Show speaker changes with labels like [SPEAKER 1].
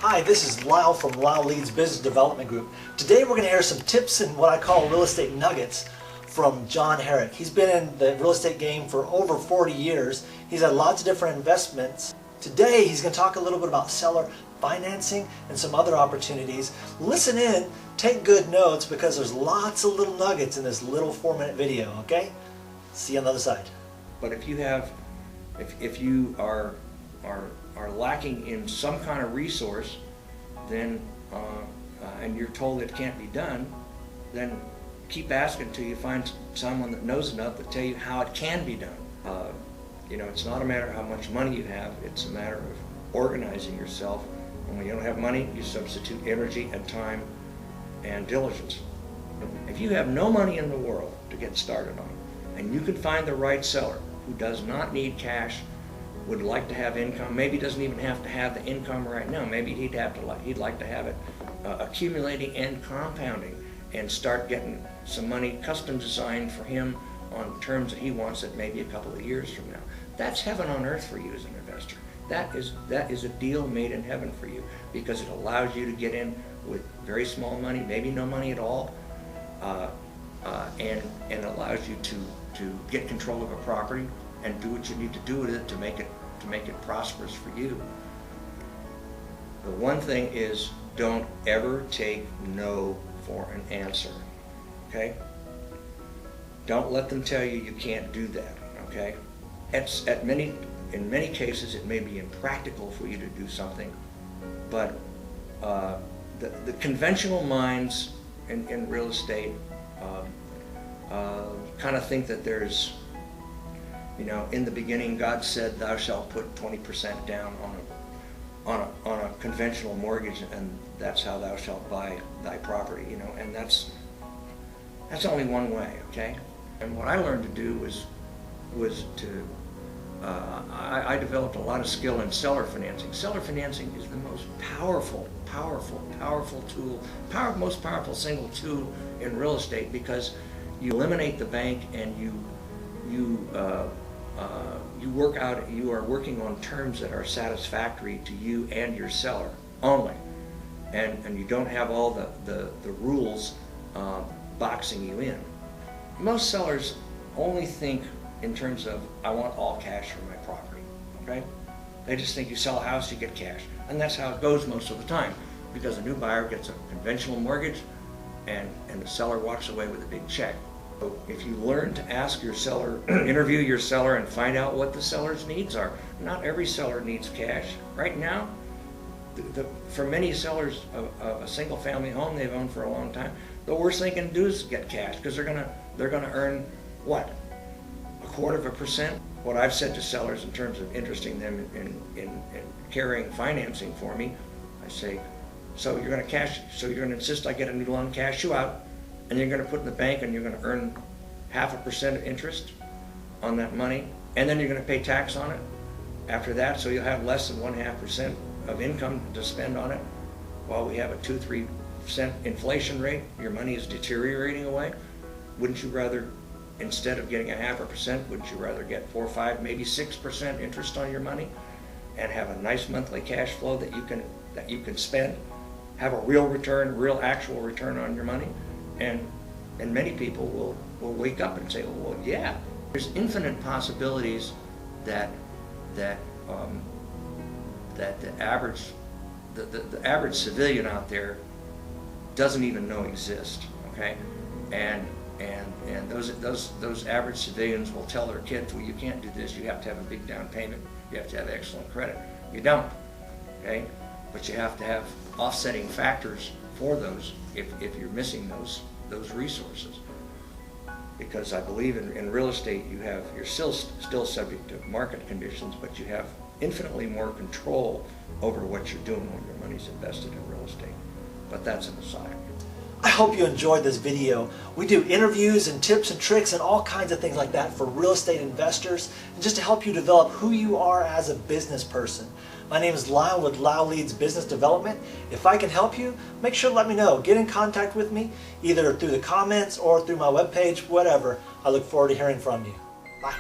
[SPEAKER 1] Hi, this is Lyle from Lyle Leads Business Development Group. Today we're going to hear some tips and what I call real estate nuggets from John Herrick. He's been in the real estate game for over 40 years. He's had lots of different investments. Today he's going to talk a little bit about seller financing and some other opportunities. Listen in, take good notes because there's lots of little nuggets in this little 4-minute video, okay? See you on the other side.
[SPEAKER 2] But if you have, if you are lacking in some kind of resource, then and you're told it can't be done, then keep asking until you find someone that knows enough to tell you how it can be done. You know, it's not a matter of how much money you have, it's a matter of organizing yourself. And when you don't have money, you substitute energy and time and diligence. If you have no money in the world to get started on, and you can find the right seller who does not need cash, would like to have income, maybe doesn't even have to have the income right now, maybe he'd like to have it accumulating and compounding and start getting some money custom designed for him on terms that he wants it maybe a couple of years from now. That's heaven on earth for you as an investor. That is a deal made in heaven for you because it allows you to get in with very small money, maybe no money at all, and allows you to get control of a property and do what you need to do with it to make it prosperous for you. The one thing is, don't ever take no for an answer, okay? Don't let them tell you you can't do that, okay? In many cases it may be impractical for you to do something, but the conventional minds in real estate kind of think that there's, you know, in the beginning God said thou shalt put 20% down on a conventional mortgage, and that's how thou shalt buy thy property, you know, and that's only one way, okay? And what I learned to do was to I developed a lot of skill in seller financing. Seller financing is the most powerful tool, most powerful single tool in real estate, because you eliminate the bank and you are working on terms that are satisfactory to you and your seller only, and you don't have all the rules boxing you in. Most sellers only think in terms of, I want all cash for my property, okay? They just think you sell a house, you get cash. And that's how it goes most of the time, because a new buyer gets a conventional mortgage and the seller walks away with a big check. So if you learn to ask your seller, interview your seller and find out what the seller's needs are. Not every seller needs cash. Right now, for many sellers of a single family home they've owned for a long time, the worst they can do is get cash, because they're gonna earn what? 1/4%. What I've said to sellers in terms of interesting them in carrying financing for me, I say, so you're going to insist I get a new loan, cash you out, and you're going to put in the bank and you're going to earn 0.5% of interest on that money, and then you're going to pay tax on it after that, so you'll have less than 1/2% of income to spend on it, while we have a 2-3% inflation rate. Your money is deteriorating away. Wouldn't you rather, instead of getting 0.5%, wouldn't you rather get 4, 5, maybe 6% interest on your money and have a nice monthly cash flow that you can spend, have a real return, real actual return on your money? And many people will wake up and say, well, yeah. There's infinite possibilities that the average civilian out there doesn't even know exist, okay? And those average civilians will tell their kids, well, you can't do this, you have to have a big down payment, you have to have excellent credit. You don't, okay? But you have to have offsetting factors for those if you're missing those resources. Because I believe in real estate you're still subject to market conditions, but you have infinitely more control over what you're doing when your money's invested in real estate. But that's an aside.
[SPEAKER 1] I hope you enjoyed this video. We do interviews and tips and tricks and all kinds of things like that for real estate investors, and just to help you develop who you are as a business person. My name is Lyle with Lyle Leads Business Development. If I can help you, make sure to let me know. Get in contact with me, either through the comments or through my webpage, whatever. I look forward to hearing from you. Bye.